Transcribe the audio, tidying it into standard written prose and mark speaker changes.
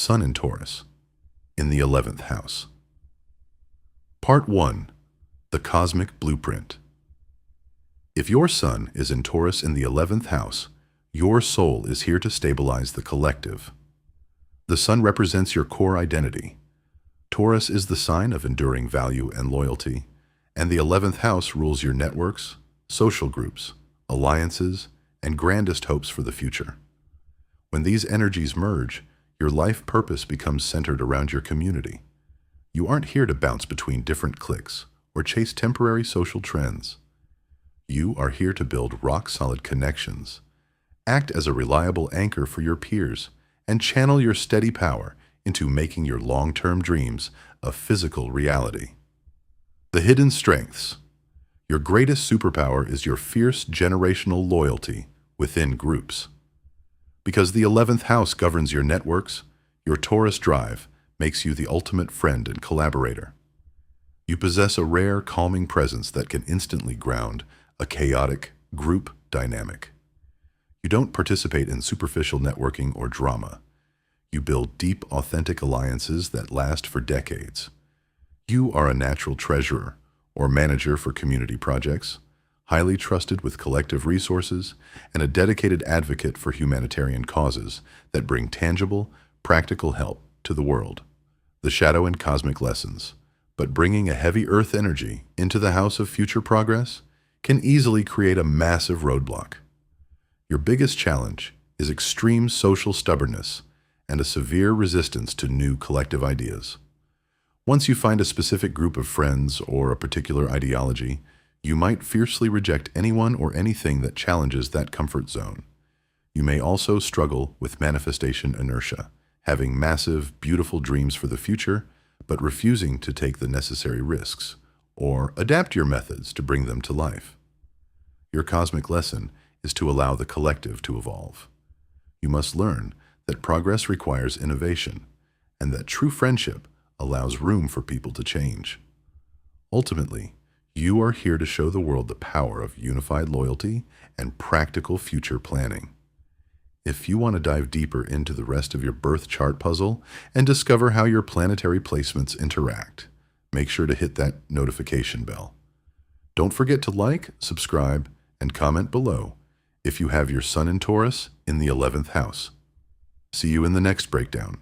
Speaker 1: Sun in Taurus, in the 11th house. Part 1. The Cosmic Blueprint. If your Sun is in Taurus in the 11th house, your soul is here to stabilize the collective. The Sun represents your core identity. Taurus is the sign of enduring value and loyalty, and the 11th house rules your networks, social groups, alliances, and grandest hopes for the future. When these energies merge, your life purpose becomes centered around your community. You aren't here to bounce between different cliques or chase temporary social trends. You are here to build rock-solid connections, act as a reliable anchor for your peers, and channel your steady power into making your long-term dreams a physical reality. The hidden strengths. Your greatest superpower is your fierce generational loyalty within groups. Because the 11th house governs your networks, your Taurus drive makes you the ultimate friend and collaborator. You possess a rare, calming presence that can instantly ground a chaotic group dynamic. You don't participate in superficial networking or drama. You build deep, authentic alliances that last for decades. You are a natural treasurer or manager for community projects, highly trusted with collective resources, and a dedicated advocate for humanitarian causes that bring tangible, practical help to the world. The shadow and cosmic lessons. But bringing a heavy earth energy into the house of future progress can easily create a massive roadblock. Your biggest challenge is extreme social stubbornness and a severe resistance to new collective ideas. Once you find a specific group of friends or a particular ideology, you might fiercely reject anyone or anything that challenges that comfort zone. You may also struggle with manifestation inertia, having massive, beautiful dreams for the future, but refusing to take the necessary risks, or adapt your methods to bring them to life. Your cosmic lesson is to allow the collective to evolve. You must learn that progress requires innovation, and that true friendship allows room for people to change. Ultimately, you are here to show the world the power of unified loyalty and practical future planning. If you want to dive deeper into the rest of your birth chart puzzle and discover how your planetary placements interact, make sure to hit that notification bell. Don't forget to like, subscribe, and comment below if you have your Sun in Taurus in the 11th house. See you in the next breakdown.